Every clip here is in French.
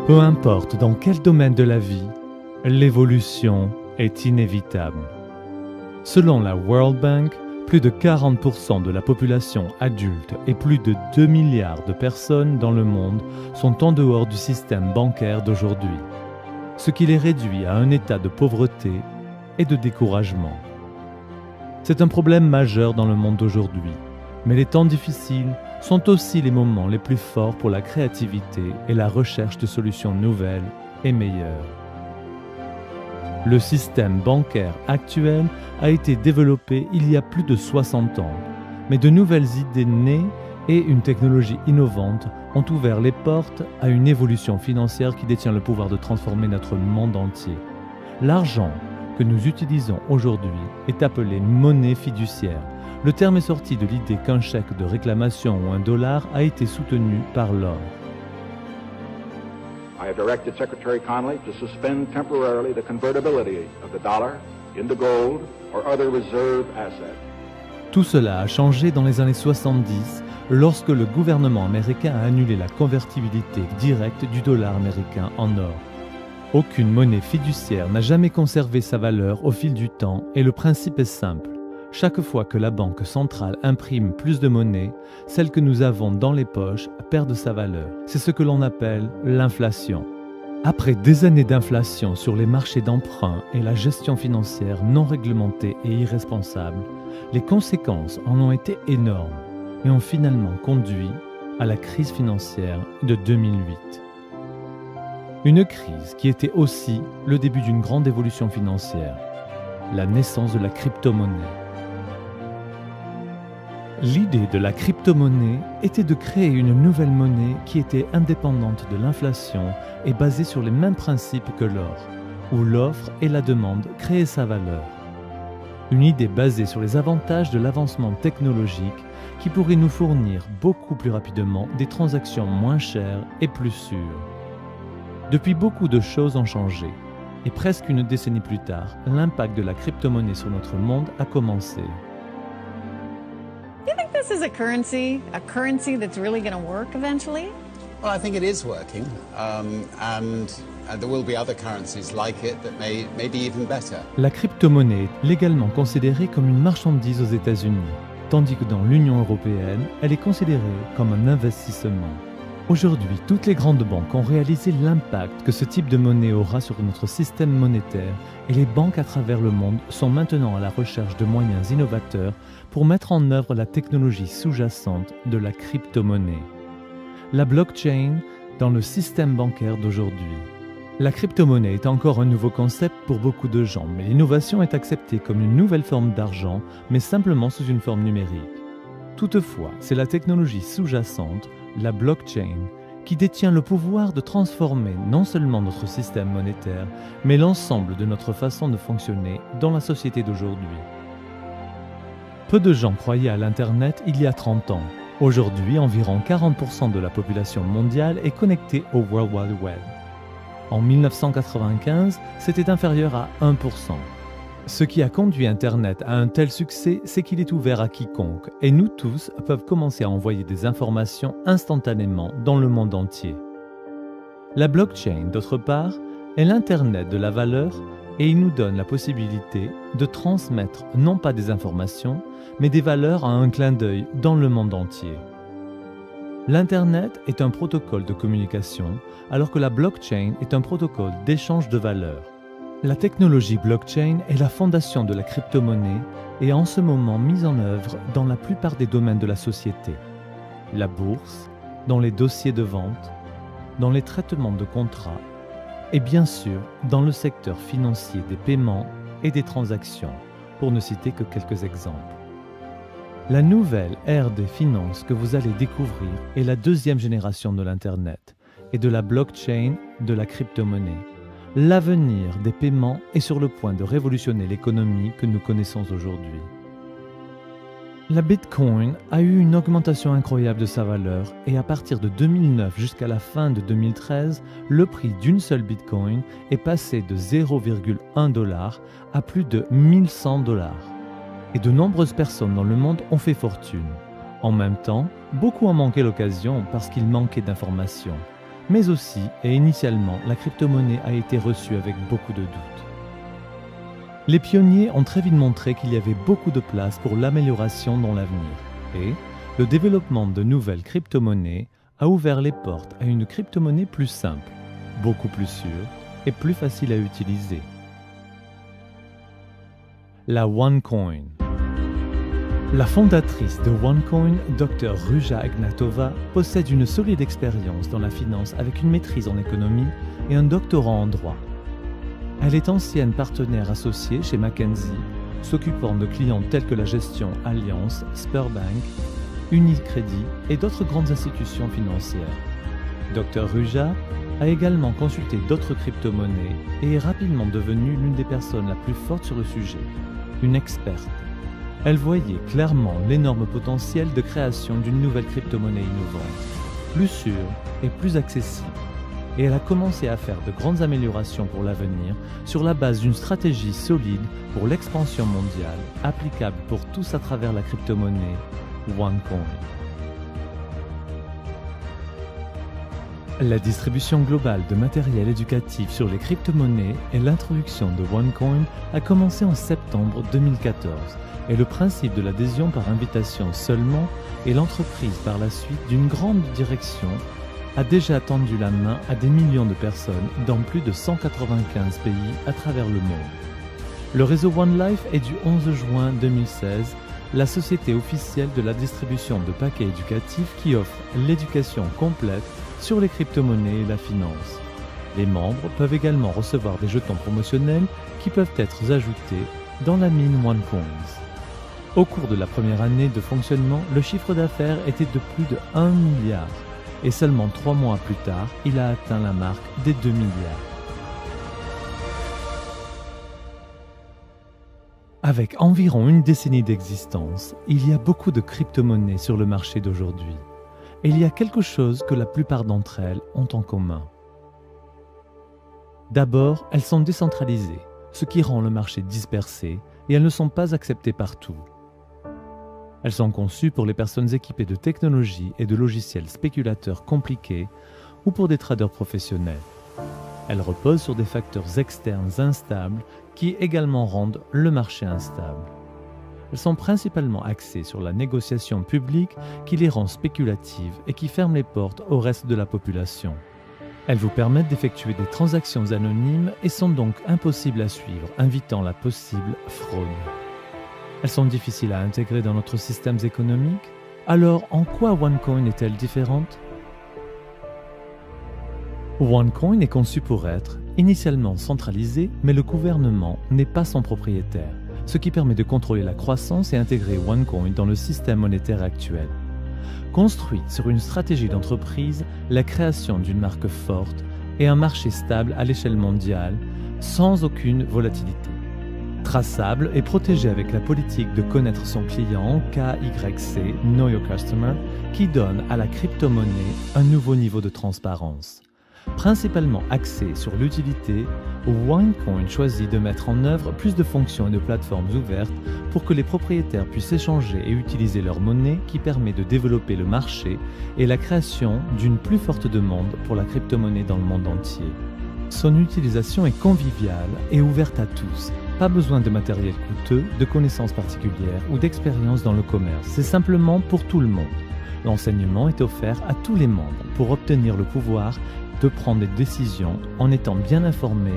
Peu importe dans quel domaine de la vie, l'évolution est inévitable. Selon la World Bank, plus de 40% de la population adulte et plus de 2 milliards de personnes dans le monde sont en dehors du système bancaire d'aujourd'hui, ce qui les réduit à un état de pauvreté et de découragement. C'est un problème majeur dans le monde d'aujourd'hui, mais les temps difficiles sont aussi les moments les plus forts pour la créativité et la recherche de solutions nouvelles et meilleures. Le système bancaire actuel a été développé il y a plus de 60 ans, mais de nouvelles idées nées et une technologie innovante ont ouvert les portes à une évolution financière qui détient le pouvoir de transformer notre monde entier. L'argent que nous utilisons aujourd'hui est appelé monnaie fiduciaire. Le terme est sorti de l'idée qu'un chèque de réclamation ou un dollar a été soutenu par l'or. I have directed Secretary Connally to suspend temporarily the convertibility of the dollar into gold or other reserve assets. Tout cela a changé dans les années 70 lorsque le gouvernement américain a annulé la convertibilité directe du dollar américain en or. Aucune monnaie fiduciaire n'a jamais conservé sa valeur au fil du temps et le principe est simple. Chaque fois que la banque centrale imprime plus de monnaie, celle que nous avons dans les poches perd de sa valeur. C'est ce que l'on appelle l'inflation. Après des années d'inflation sur les marchés d'emprunt et la gestion financière non réglementée et irresponsable, les conséquences en ont été énormes et ont finalement conduit à la crise financière de 2008. Une crise qui était aussi le début d'une grande évolution financière, la naissance de la crypto-monnaie. L'idée de la crypto-monnaie était de créer une nouvelle monnaie qui était indépendante de l'inflation et basée sur les mêmes principes que l'or, où l'offre et la demande créaient sa valeur. Une idée basée sur les avantages de l'avancement technologique qui pourrait nous fournir beaucoup plus rapidement des transactions moins chères et plus sûres. Depuis, beaucoup de choses ont changé, et presque une décennie plus tard, l'impact de la crypto-monnaie sur notre monde a commencé. Do you think this is a currency that's really going to work eventually? Well, I think it is working, and there will be other currencies like it that may be even better. La crypto-monnaie est légalement considérée comme une marchandise aux États-Unis, tandis que dans l'Union européenne, elle est considérée comme un investissement. Aujourd'hui, toutes les grandes banques ont réalisé l'impact que ce type de monnaie aura sur notre système monétaire et les banques à travers le monde sont maintenant à la recherche de moyens innovateurs pour mettre en œuvre la technologie sous-jacente de la crypto-monnaie. La blockchain dans le système bancaire d'aujourd'hui. La crypto-monnaie est encore un nouveau concept pour beaucoup de gens, mais l'innovation est acceptée comme une nouvelle forme d'argent, mais simplement sous une forme numérique. Toutefois, c'est la technologie sous-jacente, la blockchain, qui détient le pouvoir de transformer non seulement notre système monétaire, mais l'ensemble de notre façon de fonctionner dans la société d'aujourd'hui. Peu de gens croyaient à l'Internet il y a 30 ans. Aujourd'hui, environ 40% de la population mondiale est connectée au World Wide Web. En 1995, c'était inférieur à 1%. Ce qui a conduit Internet à un tel succès, c'est qu'il est ouvert à quiconque, et nous tous peuvent commencer à envoyer des informations instantanément dans le monde entier. La blockchain, d'autre part, est l'Internet de la valeur et il nous donne la possibilité de transmettre non pas des informations, mais des valeurs à un clin d'œil dans le monde entier. L'Internet est un protocole de communication, alors que la blockchain est un protocole d'échange de valeurs. La technologie blockchain est la fondation de la crypto-monnaie et est en ce moment mise en œuvre dans la plupart des domaines de la société. La bourse, dans les dossiers de vente, dans les traitements de contrats et bien sûr dans le secteur financier des paiements et des transactions, pour ne citer que quelques exemples. La nouvelle ère des finances que vous allez découvrir est la deuxième génération de l'Internet et de la blockchain de la crypto-monnaie. L'avenir des paiements est sur le point de révolutionner l'économie que nous connaissons aujourd'hui. La Bitcoin a eu une augmentation incroyable de sa valeur et à partir de 2009 jusqu'à la fin de 2013, le prix d'une seule Bitcoin est passé de 0,1$ à plus de 1100$. Et de nombreuses personnes dans le monde ont fait fortune. En même temps, beaucoup ont manqué l'occasion parce qu'ils manquaient d'informations. Mais aussi, et initialement, la crypto-monnaie a été reçue avec beaucoup de doutes. Les pionniers ont très vite montré qu'il y avait beaucoup de place pour l'amélioration dans l'avenir. Et le développement de nouvelles crypto-monnaies a ouvert les portes à une crypto-monnaie plus simple, beaucoup plus sûre et plus facile à utiliser. La OneCoin. La fondatrice de OneCoin, Dr Ruja Ignatova, possède une solide expérience dans la finance avec une maîtrise en économie et un doctorat en droit. Elle est ancienne partenaire associée chez McKinsey, s'occupant de clients tels que la gestion Allianz, Sberbank, Unicredit et d'autres grandes institutions financières. Dr Ruja a également consulté d'autres crypto-monnaies et est rapidement devenue l'une des personnes la plus forte sur le sujet, une experte. Elle voyait clairement l'énorme potentiel de création d'une nouvelle crypto-monnaie innovante, plus sûre et plus accessible. Et elle a commencé à faire de grandes améliorations pour l'avenir sur la base d'une stratégie solide pour l'expansion mondiale, applicable pour tous à travers la crypto-monnaie OneCoin. La distribution globale de matériel éducatif sur les crypto-monnaies et l'introduction de OneCoin a commencé en septembre 2014 et le principe de l'adhésion par invitation seulement et l'entreprise par la suite d'une grande direction a déjà tendu la main à des millions de personnes dans plus de 195 pays à travers le monde. Le réseau OneLife est du 11 juin 2016 la société officielle de la distribution de paquets éducatifs qui offre l'éducation complète sur les crypto-monnaies et la finance. Les membres peuvent également recevoir des jetons promotionnels qui peuvent être ajoutés dans la mine OneCoins. Au cours de la première année de fonctionnement, le chiffre d'affaires était de plus de 1 milliard et seulement 3 mois plus tard, il a atteint la marque des 2 milliards. Avec environ une décennie d'existence, il y a beaucoup de crypto-monnaies sur le marché d'aujourd'hui. Et il y a quelque chose que la plupart d'entre elles ont en commun. D'abord, elles sont décentralisées, ce qui rend le marché dispersé et elles ne sont pas acceptées partout. Elles sont conçues pour les personnes équipées de technologies et de logiciels spéculateurs compliqués ou pour des traders professionnels. Elles reposent sur des facteurs externes instables qui également rendent le marché instable. Elles sont principalement axées sur la négociation publique qui les rend spéculatives et qui ferme les portes au reste de la population. Elles vous permettent d'effectuer des transactions anonymes et sont donc impossibles à suivre, invitant la possible fraude. Elles sont difficiles à intégrer dans notre système économique. Alors, en quoi OneCoin est-elle différente? OneCoin est conçu pour être initialement centralisé, mais le gouvernement n'est pas son propriétaire, ce qui permet de contrôler la croissance et intégrer OneCoin dans le système monétaire actuel. Construite sur une stratégie d'entreprise, la création d'une marque forte et un marché stable à l'échelle mondiale, sans aucune volatilité. Traçable et protégé avec la politique de connaître son client, KYC, Know Your Customer, qui donne à la crypto-monnaie un nouveau niveau de transparence. Principalement axé sur l'utilité, OneCoin choisit de mettre en œuvre plus de fonctions et de plateformes ouvertes pour que les propriétaires puissent échanger et utiliser leur monnaie qui permet de développer le marché et la création d'une plus forte demande pour la crypto-monnaie dans le monde entier. Son utilisation est conviviale et ouverte à tous. Pas besoin de matériel coûteux, de connaissances particulières ou d'expérience dans le commerce. C'est simplement pour tout le monde. L'enseignement est offert à tous les membres pour obtenir le pouvoir de prendre des décisions en étant bien informés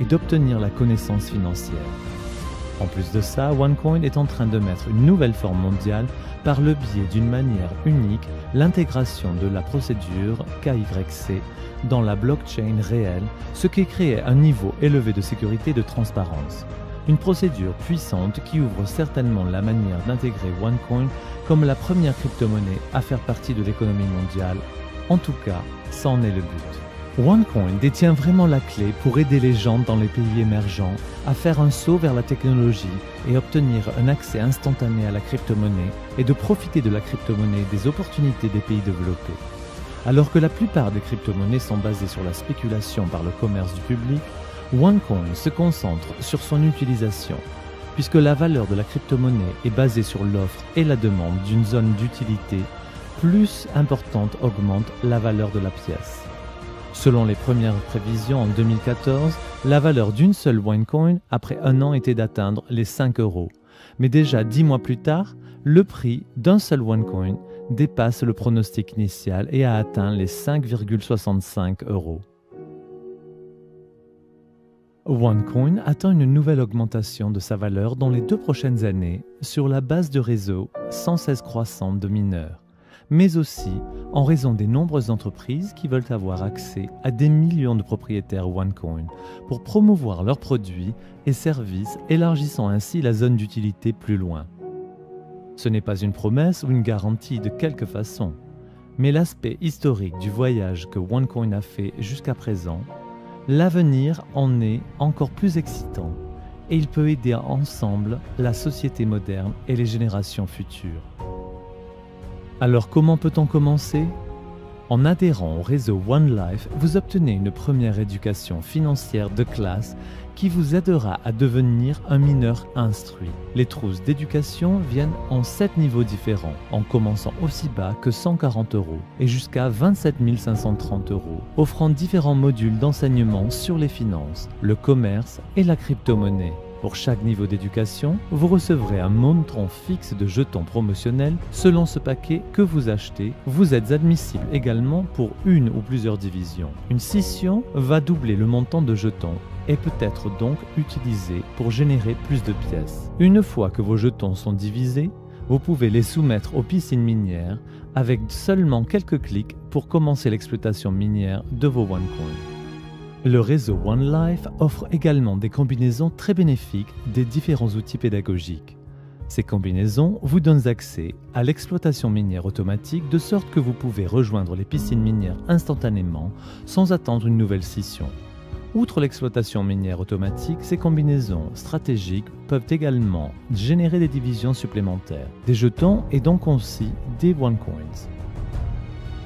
et d'obtenir la connaissance financière. En plus de ça, OneCoin est en train de mettre une nouvelle forme mondiale par le biais d'une manière unique, l'intégration de la procédure KYC dans la blockchain réelle, ce qui crée un niveau élevé de sécurité et de transparence. Une procédure puissante qui ouvre certainement la manière d'intégrer OneCoin comme la première crypto-monnaie à faire partie de l'économie mondiale. En tout cas, ça en est le but. OneCoin détient vraiment la clé pour aider les gens dans les pays émergents à faire un saut vers la technologie et obtenir un accès instantané à la crypto-monnaie et de profiter de la crypto-monnaie et des opportunités des pays développés. Alors que la plupart des crypto-monnaies sont basées sur la spéculation par le commerce du public, OneCoin se concentre sur son utilisation, puisque la valeur de la crypto-monnaie est basée sur l'offre et la demande d'une zone d'utilité plus importante augmente la valeur de la pièce. Selon les premières prévisions en 2014, la valeur d'une seule OneCoin après un an était d'atteindre les 5 €. Mais déjà 10 mois plus tard, le prix d'un seul OneCoin dépasse le pronostic initial et a atteint les 5,65 €. OneCoin attend une nouvelle augmentation de sa valeur dans les 2 prochaines années sur la base de réseaux sans cesse croissante de mineurs, mais aussi en raison des nombreuses entreprises qui veulent avoir accès à des millions de propriétaires OneCoin pour promouvoir leurs produits et services, élargissant ainsi la zone d'utilité plus loin. Ce n'est pas une promesse ou une garantie de quelque façon, mais l'aspect historique du voyage que OneCoin a fait jusqu'à présent, l'avenir en est encore plus excitant et il peut aider ensemble la société moderne et les générations futures. Alors comment peut-on commencer? En adhérant au réseau OneLife, vous obtenez une première éducation financière de classe qui vous aidera à devenir un mineur instruit. Les trousses d'éducation viennent en 7 niveaux différents, en commençant aussi bas que 140 € et jusqu'à 27 530 €, offrant différents modules d'enseignement sur les finances, le commerce et la crypto-monnaie. Pour chaque niveau d'éducation, vous recevrez un montant fixe de jetons promotionnels selon ce paquet que vous achetez. Vous êtes admissible également pour une ou plusieurs divisions. Une scission va doubler le montant de jetons et peut être donc utilisée pour générer plus de pièces. Une fois que vos jetons sont divisés, vous pouvez les soumettre aux piscines minières avec seulement quelques clics pour commencer l'exploitation minière de vos OneCoin. Le réseau OneLife offre également des combinaisons très bénéfiques des différents outils pédagogiques. Ces combinaisons vous donnent accès à l'exploitation minière automatique de sorte que vous pouvez rejoindre les piscines minières instantanément sans attendre une nouvelle scission. Outre l'exploitation minière automatique, ces combinaisons stratégiques peuvent également générer des divisions supplémentaires, des jetons et donc aussi des OneCoins.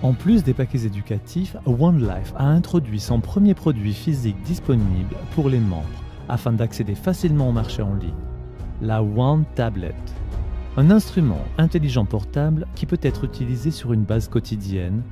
En plus des paquets éducatifs, OneLife a introduit son premier produit physique disponible pour les membres afin d'accéder facilement au marché en ligne, la One Tablet. Un instrument intelligent portable qui peut être utilisé sur une base quotidienne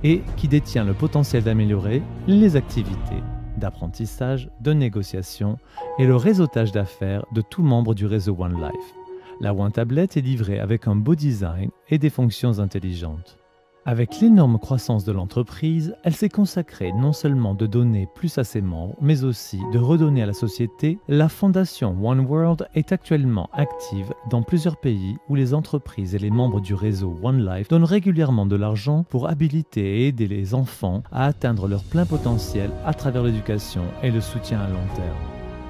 et qui détient le potentiel d'améliorer les activités d'apprentissage, de négociation et le réseautage d'affaires de tout membre du réseau OneLife. La One Tablet est livrée avec un beau design et des fonctions intelligentes. Avec l'énorme croissance de l'entreprise, elle s'est consacrée non seulement de donner plus à ses membres, mais aussi de redonner à la société. La fondation One World est actuellement active dans plusieurs pays où les entreprises et les membres du réseau OneLife donnent régulièrement de l'argent pour habiliter et aider les enfants à atteindre leur plein potentiel à travers l'éducation et le soutien à long terme.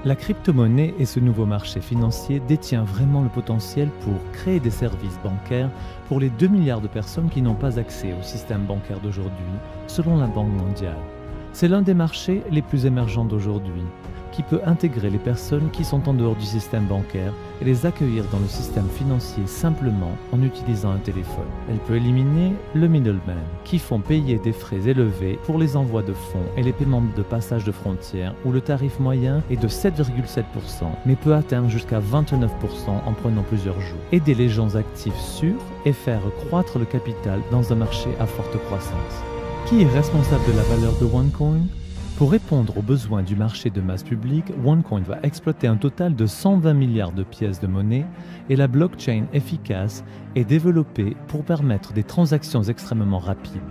La crypto-monnaie et ce nouveau marché financier détient vraiment le potentiel pour créer des services bancaires pour les 2 milliards de personnes qui n'ont pas accès au système bancaire d'aujourd'hui, selon la Banque mondiale. C'est l'un des marchés les plus émergents d'aujourd'hui, qui peut intégrer les personnes qui sont en dehors du système bancaire et les accueillir dans le système financier simplement en utilisant un téléphone. Elle peut éliminer le middleman, qui font payer des frais élevés pour les envois de fonds et les paiements de passage de frontières, où le tarif moyen est de 7,7%, mais peut atteindre jusqu'à 29% en prenant plusieurs jours. Aider les gens actifs sûrs et faire croître le capital dans un marché à forte croissance. Qui est responsable de la valeur de OneCoin ? Pour répondre aux besoins du marché de masse publique, OneCoin va exploiter un total de 120 milliards de pièces de monnaie et la blockchain efficace est développée pour permettre des transactions extrêmement rapides.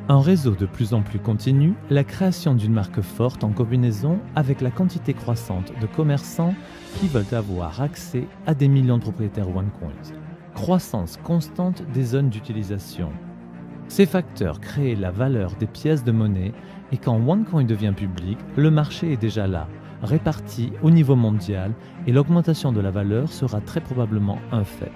Un réseau de plus en plus continu, la création d'une marque forte en combinaison avec la quantité croissante de commerçants qui veulent avoir accès à des millions de propriétaires OneCoin. Croissance constante des zones d'utilisation. Ces facteurs créent la valeur des pièces de monnaie et quand OneCoin devient public, le marché est déjà là, réparti au niveau mondial et l'augmentation de la valeur sera très probablement un fait.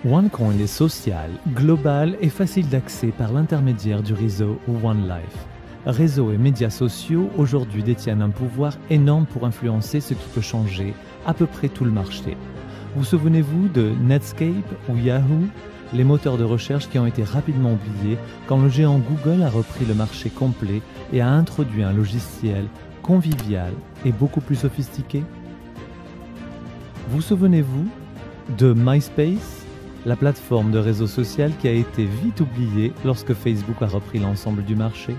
OneCoin est social, global et facile d'accès par l'intermédiaire du réseau OneLife. Réseaux et médias sociaux aujourd'hui détiennent un pouvoir énorme pour influencer ce qui peut changer à peu près tout le marché. Vous souvenez-vous de Netscape ou Yahoo ? Les moteurs de recherche qui ont été rapidement oubliés quand le géant Google a repris le marché complet et a introduit un logiciel convivial et beaucoup plus sophistiqué. Vous souvenez-vous de MySpace, la plateforme de réseau social qui a été vite oubliée lorsque Facebook a repris l'ensemble du marché?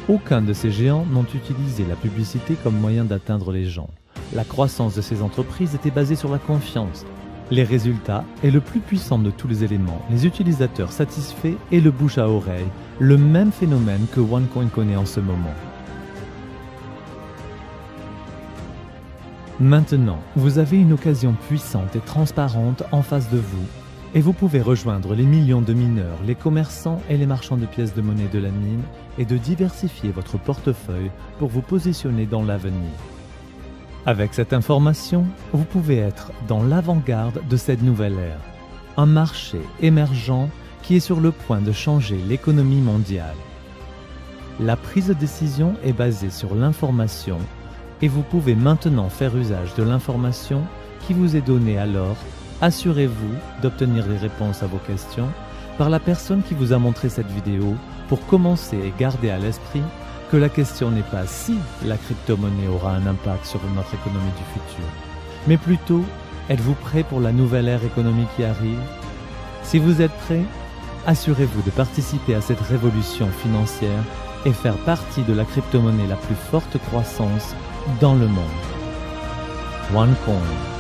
Aucun de ces géants n'ont utilisé la publicité comme moyen d'atteindre les gens. La croissance de ces entreprises était basée sur la confiance. Les résultats est le plus puissant de tous les éléments, les utilisateurs satisfaits et le bouche à oreille, le même phénomène que OneCoin connaît en ce moment. Maintenant, vous avez une occasion puissante et transparente en face de vous et vous pouvez rejoindre les millions de mineurs, les commerçants et les marchands de pièces de monnaie de la mine et de diversifier votre portefeuille pour vous positionner dans l'avenir. Avec cette information, vous pouvez être dans l'avant-garde de cette nouvelle ère, un marché émergent qui est sur le point de changer l'économie mondiale. La prise de décision est basée sur l'information et vous pouvez maintenant faire usage de l'information qui vous est donnée alors. Assurez-vous d'obtenir les réponses à vos questions par la personne qui vous a montré cette vidéo pour commencer et garder à l'esprit que la question n'est pas si la crypto-monnaie aura un impact sur notre économie du futur, mais plutôt, êtes-vous prêt pour la nouvelle ère économique qui arrive? Si vous êtes prêt, assurez-vous de participer à cette révolution financière et faire partie de la crypto-monnaie la plus forte croissance dans le monde. OneCoin.